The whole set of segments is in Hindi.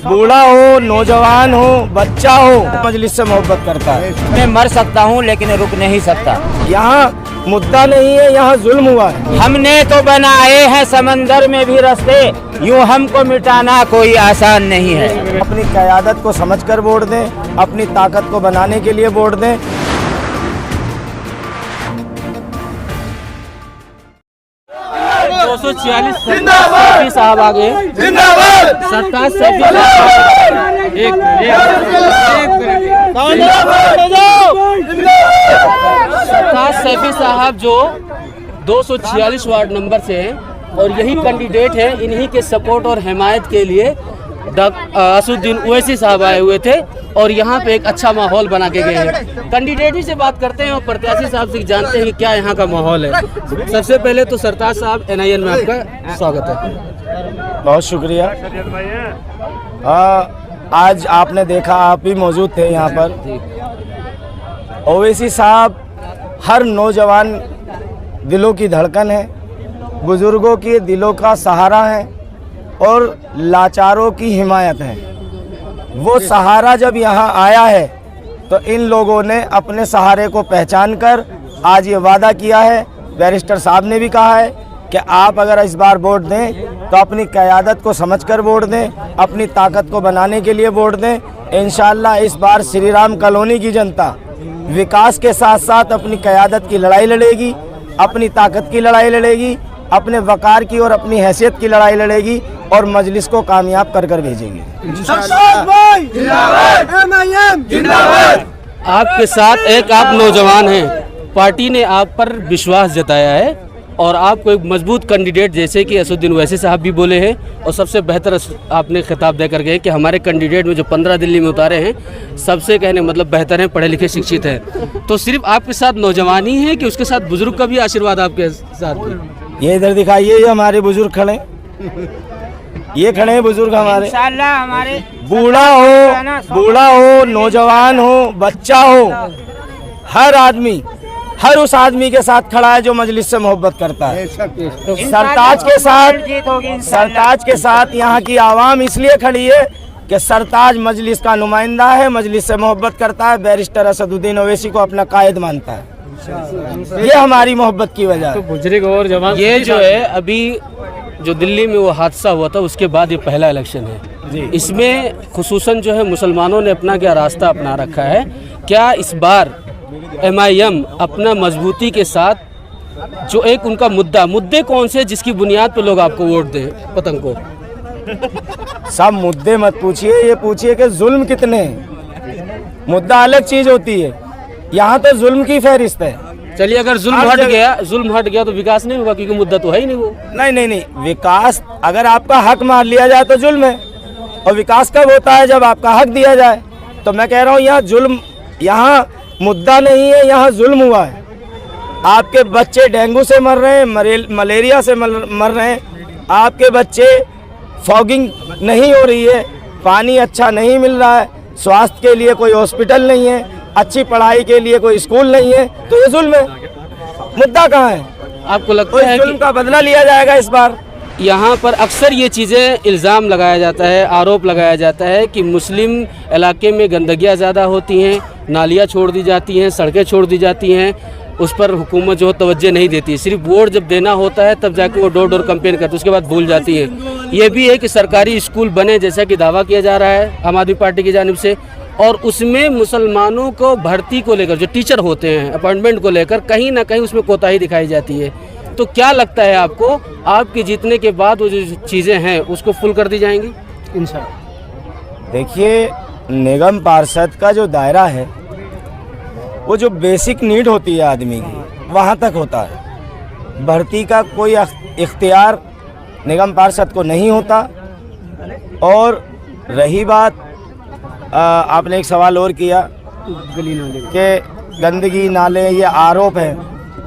बूढ़ा हो, नौजवान हो, बच्चा हो, मजलिस से मोहब्बत करता है। मैं मर सकता हूँ लेकिन रुक नहीं सकता। यहाँ मुद्दा नहीं है, यहाँ जुल्म हुआ है। हमने तो बनाए हैं समंदर में भी रास्ते, यूं हमको मिटाना कोई आसान नहीं है। अपनी क़यादत को समझकर वोट दें, अपनी ताकत को बनाने के लिए वोट दें। सैफी साहब आ गए। सरताज सैफी सरताज सैफी साहब जो 246 वार्ड नंबर से हैं और यही कैंडिडेट है। इन्हीं के सपोर्ट और हिमायत के लिए असुद्दीन ओवैसी साहब आए हुए थे और यहाँ पे एक अच्छा माहौल बना के गए हैं। कैंडिडेट ही से बात करते हैं और प्रत्याशी साहब से जानते हैं कि क्या यहाँ का माहौल है। सबसे पहले तो सरताज साहब NIN में आपका स्वागत है। बहुत शुक्रिया। आज आपने देखा, आप भी मौजूद थे यहाँ पर। ओवैसी साहब हर नौजवान दिलों की धड़कन है, बुजुर्गों के दिलों का सहारा है और लाचारों की हिमायत है। वो सहारा जब यहाँ आया है तो इन लोगों ने अपने सहारे को पहचान कर आज ये वादा किया है। बैरिस्टर साहब ने भी कहा है कि आप अगर इस बार वोट दें तो अपनी क़यादत को समझकर वोट दें, अपनी ताकत को बनाने के लिए वोट दें। इंशाअल्लाह इस बार श्री राम कॉलोनी की जनता विकास के साथ साथ अपनी क़यादत की लड़ाई लड़ेगी, अपनी ताकत की लड़ाई लड़ेगी, अपने वकार की और अपनी हैसियत की लड़ाई लड़ेगी और मजलिस को कामयाब कर कर भेजेगी। आपके साथ एक आप नौजवान हैं, पार्टी ने आप पर विश्वास जताया है और आपको एक मजबूत कैंडिडेट जैसे कि असुद्दीन ओवैसी साहब भी बोले हैं और सबसे बेहतर आपने खिताब देकर गए कि हमारे कैंडिडेट में जो 15 दिल्ली में उतारे हैं सबसे कहने मतलब बेहतर हैं, पढ़े लिखे शिक्षित हैं। तो सिर्फ आपके साथ नौजवान ही है कि उसके साथ बुजुर्ग का भी आशीर्वाद आपके साथ है? ये इधर दिखाइए, ये हमारे बुजुर्ग खड़े, ये खड़े हैं बुजुर्ग हमारे। बूढ़ा हो, नौजवान हो, बच्चा हो, हर आदमी हर उस आदमी के साथ खड़ा है जो मजलिस से मोहब्बत करता है। सरताज के साथ यहाँ की आवाम इसलिए खड़ी है कि सरताज मजलिस का नुमाइंदा है, मजलिस से मोहब्बत करता है, बैरिस्टर असदुद्दीन ओवैसी को अपना कायद मानता है। ये हमारी मोहब्बत की वजह है। बुजुर्ग और जवान ये जो है, अभी जो दिल्ली में वो हादसा हुआ था उसके बाद ये पहला इलेक्शन है। इसमें खुसूसन जो है मुसलमानों ने अपना क्या रास्ता अपना रखा है। क्या इस बार MIM अपना मजबूती के साथ जो एक उनका मुद्दे कौन से जिसकी बुनियाद पर लोग आपको वोट दें? पतंग को सब मुद्दे मत पूछिए, ये पूछिए कि जुल्म कितने हैं। मुद्दा अलग चीज होती है, यहाँ तो जुल्म की फहरिस्त है। चलिए, अगर जुल्म हट गया तो विकास नहीं होगा क्योंकि मुद्दा तो है ही नहीं वो। नहीं, विकास अगर आपका हक मान लिया जाए तो जुल्म है, और विकास कब होता है? जब आपका हक दिया जाए। तो मैं कह रहा हूँ यहाँ मुद्दा नहीं है, यहाँ जुल्म हुआ है। आपके बच्चे डेंगू से मर रहे हैं, मलेरिया से मर रहे हैं, आपके बच्चे फॉगिंग नहीं हो रही है, पानी अच्छा नहीं मिल रहा है, स्वास्थ्य के लिए कोई हॉस्पिटल नहीं है, अच्छी पढ़ाई के लिए कोई स्कूल नहीं है, तो ये जुल्म है। मुद्दा कहाँ है? आपको लगता है जुल्म का बदला लिया जाएगा इस बार? यहाँ पर अक्सर ये चीज़ें इल्ज़ाम लगाया जाता है, आरोप लगाया जाता है कि मुस्लिम इलाके में गंदगियाँ ज़्यादा होती हैं, नालियाँ छोड़ दी जाती हैं, सड़कें छोड़ दी जाती हैं, उस पर हुकूमत जो तवज्जो नहीं देती। सिर्फ वोट जब देना होता है तब जाके वो डोर कंपेन करती है, उसके बाद भूल जाती है। ये भी है कि सरकारी स्कूल बने जैसा कि दावा किया जा रहा है आम आदमी पार्टी की जानिब से, और उसमें मुसलमानों को भर्ती को लेकर जो टीचर होते हैं अपॉइंटमेंट को लेकर कहीं ना कहीं उसमें कोताही दिखाई जाती है। तो क्या लगता है आपको, आपके जीतने के बाद वो जो चीज़ें हैं उसको फुल कर दी जाएंगी इंशाअल्लाह? देखिए, निगम पार्षद का जो दायरा है वो जो बेसिक नीड होती है आदमी की वहाँ तक होता है। भर्ती का कोई इख्तियार निगम पार्षद को नहीं होता। और रही बात, आपने एक सवाल और किया कि गंदगी नाले, ये आरोप है।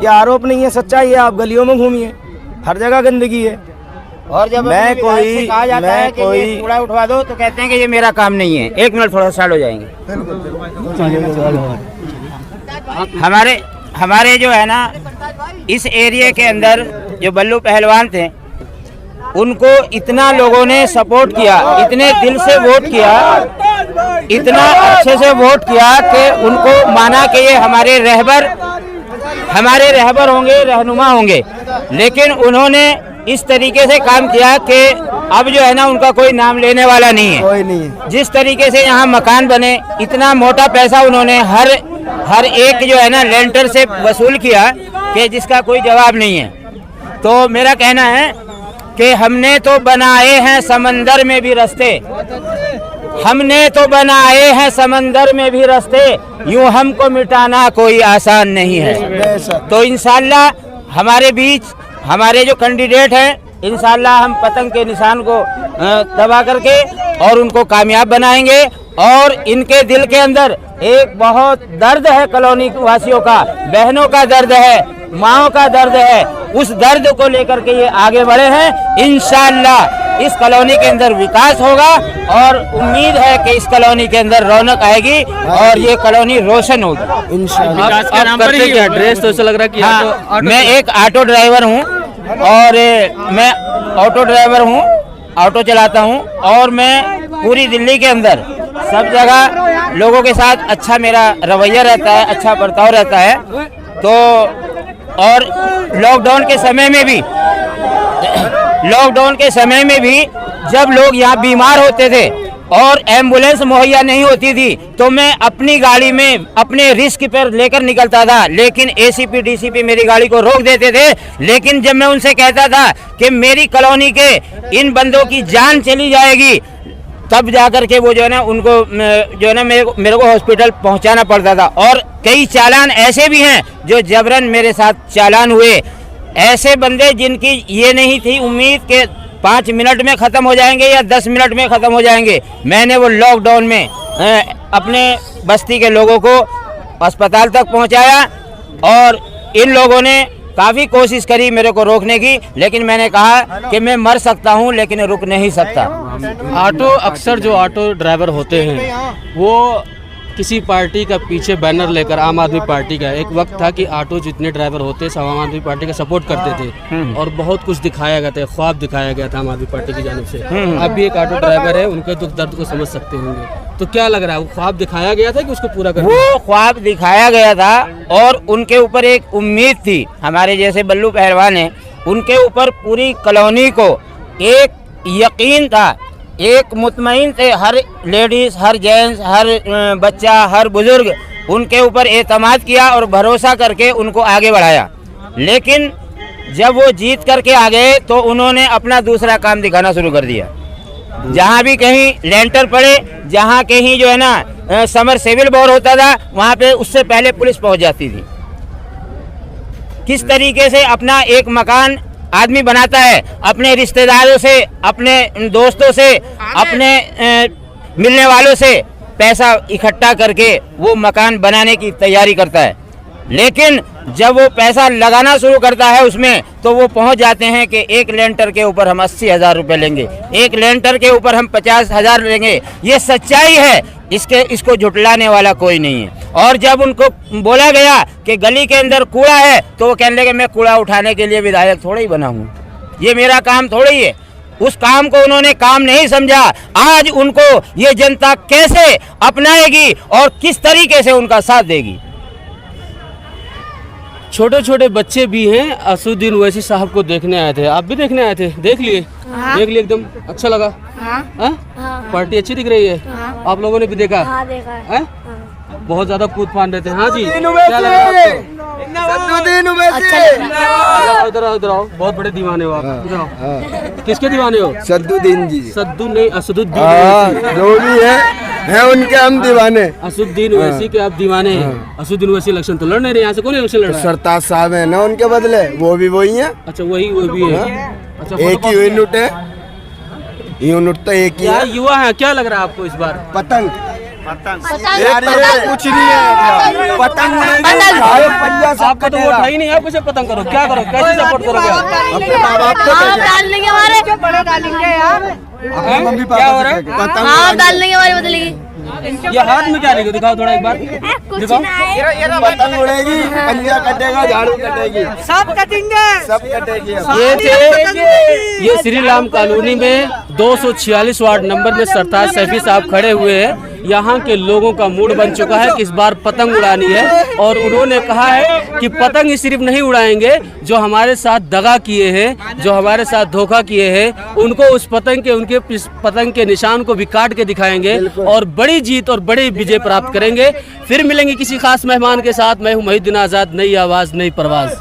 ये आरोप नहीं है, सच्चाई है। आप गलियों में घूमिए, हर जगह गंदगी है। और जब कहा जाता है कि ये कूड़ा उठवा दो तो कहते हैं कि ये मेरा काम नहीं है। 1 मिनट, थोड़ा साइड हो जाएंगे। हमारे जो है ना, इस एरिया के अंदर जो बल्लू पहलवान थे उनको इतना लोगों ने सपोर्ट किया, इतने दिल से वोट किया, इतना अच्छे से वोट किया कि उनको माना कि ये हमारे रहबर होंगे, रहनुमा होंगे। लेकिन उन्होंने इस तरीके से काम किया कि अब जो है ना उनका कोई नाम लेने वाला नहीं है। कोई नहीं है। जिस तरीके से यहाँ मकान बने, इतना मोटा पैसा उन्होंने हर एक जो है ना लेंटर से वसूल किया कि जिसका कोई जवाब नहीं है। तो मेरा कहना है कि हमने तो बनाए हैं समंदर में भी रास्ते, हमने तो बनाए हैं समंदर में भी रास्ते, यूं हमको मिटाना कोई आसान नहीं है। तो इंशाल्लाह हमारे बीच हमारे जो कैंडिडेट हैं, इंशाल्लाह हम पतंग के निशान को दबा करके और उनको कामयाब बनाएंगे। और इनके दिल के अंदर एक बहुत दर्द है, कॉलोनी वासियों का, बहनों का दर्द है, माओं का दर्द है। उस दर्द को लेकर के ये आगे बढ़े हैं। इंशाल्लाह इस कॉलोनी के अंदर विकास होगा और उम्मीद है कि इस कॉलोनी के अंदर रौनक आएगी और ये कॉलोनी रोशन होगी इंशाल्लाह। आप करते क्या? ड्रेस तो ऐसा लग रहा है कि हाँ, मैं एक ऑटो ड्राइवर हूँ और मैं ऑटो ड्राइवर हूँ, ऑटो चलाता हूँ और मैं पूरी दिल्ली के अंदर सब जगह लोगों के साथ अच्छा मेरा रवैया रहता है, अच्छा बर्ताव रहता है। तो और लॉकडाउन के समय में भी जब लोग यहाँ बीमार होते थे और एम्बुलेंस मुहैया नहीं होती थी तो मैं अपनी गाड़ी में अपने रिस्क पर लेकर निकलता था, लेकिन एसीपी डीसीपी मेरी गाड़ी को रोक देते थे। लेकिन जब मैं उनसे कहता था कि मेरी कॉलोनी के इन बंदों की जान चली जाएगी, तब जाकर के वो जो है ना उनको जो है ना मेरे को हॉस्पिटल पहुंचाना पड़ता था। और कई चालान ऐसे भी हैं जो जबरन मेरे साथ चालान हुए, ऐसे बंदे जिनकी ये नहीं थी उम्मीद के 5 मिनट में ख़त्म हो जाएंगे या 10 मिनट में ख़त्म हो जाएंगे। मैंने वो लॉकडाउन में अपने बस्ती के लोगों को अस्पताल तक पहुंचाया और इन लोगों ने काफ़ी कोशिश करी मेरे को रोकने की, लेकिन मैंने कहा कि मैं मर सकता हूं लेकिन रुक नहीं सकता। ऑटो अक्सर जो ऑटो ड्राइवर होते हैं वो किसी पार्टी का पीछे बैनर लेकर, आम आदमी पार्टी का, एक वक्त था कि ऑटो जितने ड्राइवर होते सब आम आदमी पार्टी का सपोर्ट करते थे और बहुत कुछ दिखाया गया था, ख्वाब दिखाया गया था आम आदमी पार्टी की जानिब से। अब भी एक ऑटो ड्राइवर है, उनके दुख दर्द को समझ सकते होंगे। तो क्या लग रहा है, वो ख्वाब दिखाया गया था कि उसको पूरा करना? वो ख्वाब दिखाया गया था और उनके ऊपर एक उम्मीद थी, हमारे जैसे बल्लू पहलवान है, उनके ऊपर पूरी कॉलोनी को एक यकीन था, एक मुतमईन थे, हर लेडीज़, हर जेंट्स, हर बच्चा, हर बुजुर्ग उनके ऊपर एतमाद किया और भरोसा करके उनको आगे बढ़ाया। लेकिन जब वो जीत करके आ गए तो उन्होंने अपना दूसरा काम दिखाना शुरू कर दिया। जहाँ भी कहीं लेंटर पड़े, जहाँ कहीं जो है ना समर सिविल बोर होता था, वहाँ पे उससे पहले पुलिस पहुँच जाती थी। किस तरीके से अपना एक मकान आदमी बनाता है, अपने रिश्तेदारों से, अपने दोस्तों से, अपने मिलने वालों से पैसा इकट्ठा करके वो मकान बनाने की तैयारी करता है। लेकिन जब वो पैसा लगाना शुरू करता है उसमें, तो वो पहुंच जाते हैं कि एक लेंटर के ऊपर हम 80,000 रुपये लेंगे, एक लेंटर के ऊपर हम 50,000 लेंगे। ये सच्चाई है, इसको झुटलाने वाला कोई नहीं है। और जब उनको बोला गया कि गली के अंदर कूड़ा है, तो वो कहने लगे मैं कूड़ा उठाने के लिए विधायक थोड़ा ही बना हूँ, ये मेरा काम थोड़ा ही है। उस काम को उन्होंने काम नहीं समझा। आज उनको ये जनता कैसे अपनाएगी और किस तरीके से उनका साथ देगी। छोटे छोटे बच्चे भी हैं, असुद्दीन ओवैसी साहब को देखने आए थे। आप भी देखने आए थे? देख लिए? हाँ। देख लिए, एकदम अच्छा लगा? हाँ। हाँ? पार्टी अच्छी दिख रही है? हाँ। आप लोगों ने भी देखा? हाँ, देखा है। हाँ? बहुत ज्यादा कूद फान रहे थे। हाँ जी, क्या लग रहा है आपको? इधर आओ, इधर आओ, बहुत बड़े दीवाने हो आप। इधर आओ। किसके दीवाने हो? सद्दुद्दीन जी। सद्दू नहीं, असदुद्दीन। जो भी है उनके हम दीवाने। असुद्दीन ओवैसी के आप दीवाने हैं। असुद्दीन ओवैसी इलेक्शन तो लड़ नहीं रहे, यहाँ से कौन इलेक्शन लड़ रहा है? सरताज साहब है ना, उनके बदले वो भी वही है। अच्छा, वो भी है। अच्छा, एक ही यूनिट है, यूनिट तो एक ही क्या है। युवा है, क्या लग रहा है आपको इस बार? पतंग पतंग कुछ नहीं है, पतंग आपका तो वोट है ही नहीं, आप कैसे पतंग करो? क्या करो, कैसे सपोर्ट करोगे आप? अपने माँ बाप को डाल देंगे हमारे, बड़े डालेंगे यार। क्या हो रहा है? हाँ डालने के बाद बदलेगी। ये हाथ में क्या लेके दिखाओ थोड़ा एक बार दिखाओ। पतंग उड़ेगी, पंजा कटेगा, झाड़ू कटेगी, सब कटेंगे। सब कटेगी। ये थे ये श्री राम कॉलोनी में 246 वार्ड नंबर में सरताज सैफी साहब खड़े हुए हैं। यहाँ के लोगों का मूड बन चुका है कि इस बार पतंग उड़ानी है और उन्होंने कहा है कि पतंग ही सिर्फ नहीं उड़ाएंगे, जो हमारे साथ दगा किए हैं, जो हमारे साथ धोखा किए हैं, उनको उस पतंग के उनके पतंग के निशान को भी काट के दिखाएंगे और बड़ी जीत और बड़ी विजय प्राप्त करेंगे। फिर मिलेंगे किसी खास मेहमान के साथ। मैं हूँ मोहिउद्दीन आज़ाद। नई आवाज़ नई परवाज़।